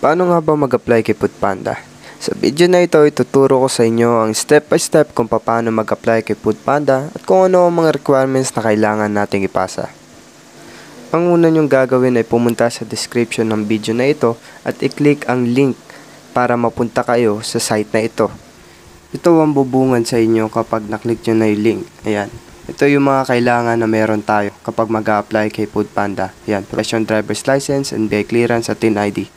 Paano nga ba mag-apply kay Foodpanda? Sa video na ito, ituturo ko sa inyo ang step by step kung paano mag-apply kay Foodpanda at kung ano ang mga requirements na kailangan nating ipasa. Ang una nyong gagawin ay pumunta sa description ng video na ito at i-click ang link para mapunta kayo sa site na ito. Ito ang bubungan sa inyo kapag naklik nyo na yung link. Ayan. Ito yung mga kailangan na meron tayo kapag mag-apply kay Foodpanda. Ayan, professional driver's license, NBI clearance at TIN ID.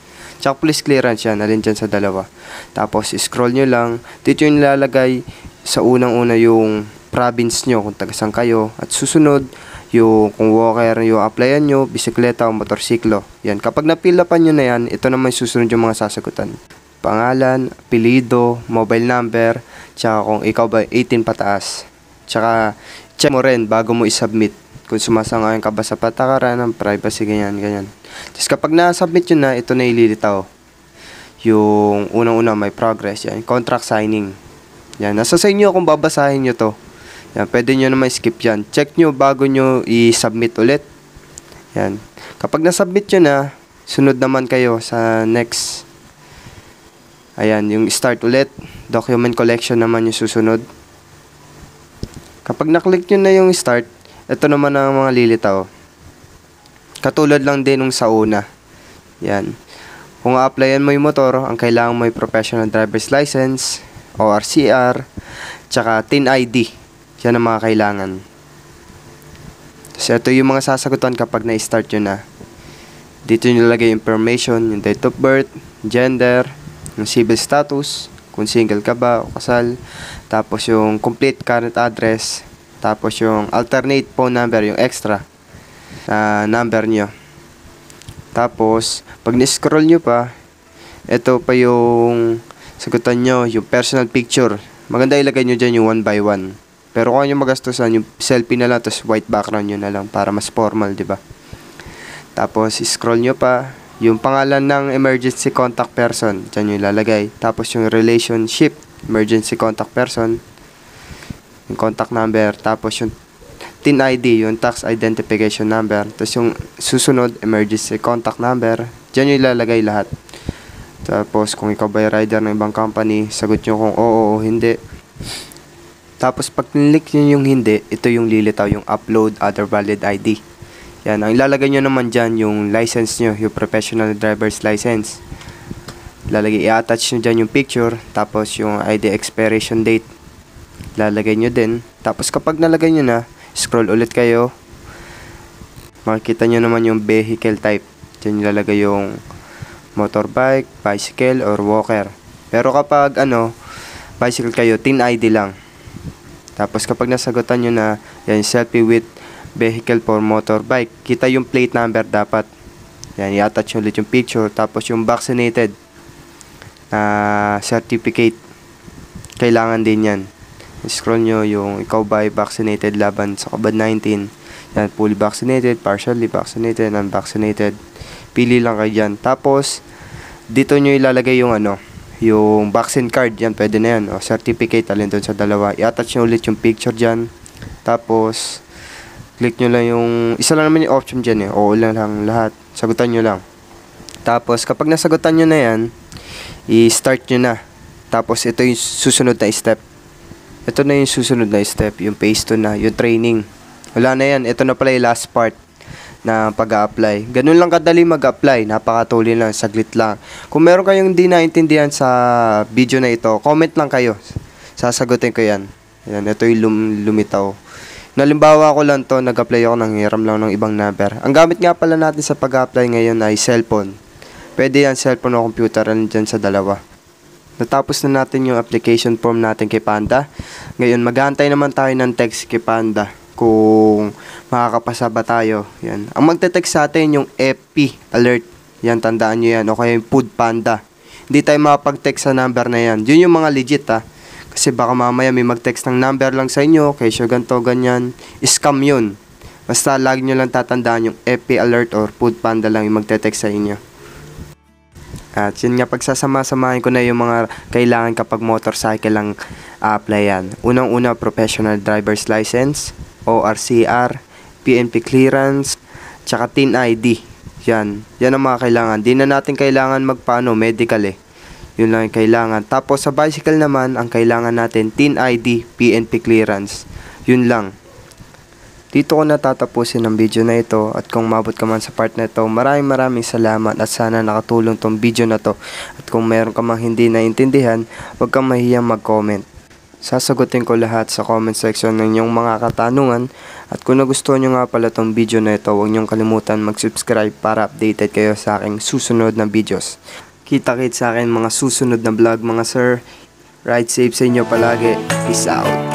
Tsaka police clearance yan, alin dyan sa dalawa. Tapos scroll nyo lang, dito yung nilalagay sa unang-una yung province nyo kung taga-saan kayo. At susunod, yung kung walker yung applyan nyo, bisikleta o motorsiklo. Yan, kapag napilapan nyo na yan, ito naman susunod yung mga sasagutan. Pangalan, apelido, mobile number, tsaka kung ikaw ba 18 pataas. Tsaka check mo rin bago mo i-submit kung sumasang-ayon ka ba sa patakaran ng privacy, ganyan. Tapos kapag na-submit yun na, ito na ililitaw. Yung unang-una may progress, yan, contract signing. Yan, nasa sa inyo kung babasahin nyo to. Yan, pwede nyo naman skip yan. Check nyo bago nyo i-submit ulit. Yan, kapag na-submit nyo na, sunod naman kayo sa next. Ayan, yung start ulit. Document collection naman yung susunod. Kapag na-click nyo na yung start, ito naman ang mga lilitaw. Katulad lang din nung sa una. Yan. Kung a-applyan mo yung motor, ang kailangan mo yung professional driver's license, ORCR, tsaka TIN ID. Yan ang mga kailangan. So, ito yung mga sasagutan kapag na-start nyo na. Dito nyo nilagay information, yung date of birth, gender, yung civil status, kung single ka ba o kasal, tapos yung complete current address, tapos yung alternate phone number, yung extra number nyo. Tapos, pag ni-scroll nyo pa, ito pa yung sagutan nyo, yung personal picture. Maganda ilagay nyo dyan yung 1 by 1. Pero kung nyo magastusan, yung selfie na lang, tapos white background nyo na lang para mas formal, diba? Tapos, scroll nyo pa, yung pangalan ng emergency contact person, dyan nyo ilalagay. Tapos, yung relationship, emergency contact person, yung contact number, tapos yung TIN ID, yung tax identification number, tapos yung susunod, emergency contact number, dyan nyo ilalagay lahat. Tapos, kung ikaw ba rider ng ibang company, sagot nyo kung oo o hindi. Tapos, pag click nyo yung hindi, ito yung lilitaw, yung upload other valid ID. Yan, ang ilalagay nyo naman dyan, yung license nyo, yung professional driver's license. I-attach nyo dyan yung picture, tapos yung ID expiration date. Lalagay nyo din. Tapos kapag nalagay nyo na, scroll ulit kayo. Makikita nyo naman yung vehicle type. Diyan lalagay yung motorbike, bicycle, or walker. Pero kapag bicycle kayo, TIN ID lang. Tapos kapag nasagutan nyo na, yan, selfie with vehicle for motorbike. Kita yung plate number dapat. Yan, i-attach nyo ulit yung picture. Tapos yung vaccinated certificate. Kailangan din yan. Scroll nyo yung ikaw ba ay vaccinated laban sa COVID-19. Yan, fully vaccinated, partially vaccinated, unvaccinated. Pili lang kayo dyan. Tapos, dito nyo ilalagay yung yung vaccine card. Yan, pwede na yan. O, certificate, alin doon sa dalawa. I-attach nyo ulit yung picture dyan. Tapos, click nyo lang yung, isa lang naman yung option dyan Oo lang lahat. Sagutan nyo lang. Tapos, kapag nasagutan nyo na yan, i-start nyo na. Tapos, ito yung susunod na step. Ito na yung susunod na step, yung phase 2 na, yung training. Wala na yan, ito na pala yung last part na pag-a-apply. Ganun lang kadali mag-apply, napakatuli lang, saglit lang. Kung meron kayong di naintindihan sa video na ito, comment lang kayo. Sasagutin ko yan. Yan, ito yung lumitaw. Nalimbawa ko lang to, nag-apply ako, nanghiram lang ng ibang number. Ang gamit nga pala natin sa pag-a-apply ngayon ay cellphone. Pwede yan, cellphone o computer, dyan sa dalawa. Natapos na natin yung application form natin kay Panda. Ngayon, mag-aantay naman tayo ng text kay Panda kung makakapasa ba tayo. Yan. Ang magte-text sa atin yung FP alert. Yan, tandaan nyo yan. O kaya yung Foodpanda. Hindi tayo makapag-text sa number na yan. Yun yung mga legit Kasi baka mamaya may mag-text ng number lang sa inyo. Kaya ganito, ganyan. Scam yun. Basta lagi nyo lang tatandaan yung FP alert or Foodpanda lang yung magte-text sa inyo. At yun nga, pagsasama-samahin ko na yung mga kailangan kapag motorcycle lang applyan. Unang-una, professional driver's license, ORCR, PNP clearance, tsaka TIN ID. Yan ang mga kailangan. Di na natin kailangan medical eh. Yun lang yung kailangan. Tapos sa bicycle naman, ang kailangan natin, TIN ID, PNP clearance. Yun lang. Dito ko natatapusin ang video na ito, at kung mabot ka man sa part na ito, maraming salamat at sana nakatulong tong video na to. At kung meron ka mang hindi naintindihan, huwag kang mahiyang mag-comment. Sasagutin ko lahat sa comment section ng inyong mga katanungan. At kung nagustuhan nyo nga pala tong video na ito, huwag nyong kalimutan mag-subscribe para updated kayo sa aking susunod na videos. Kita-kits sa akin mga susunod na vlog mga sir. Ride safe sa inyo palagi. Peace out.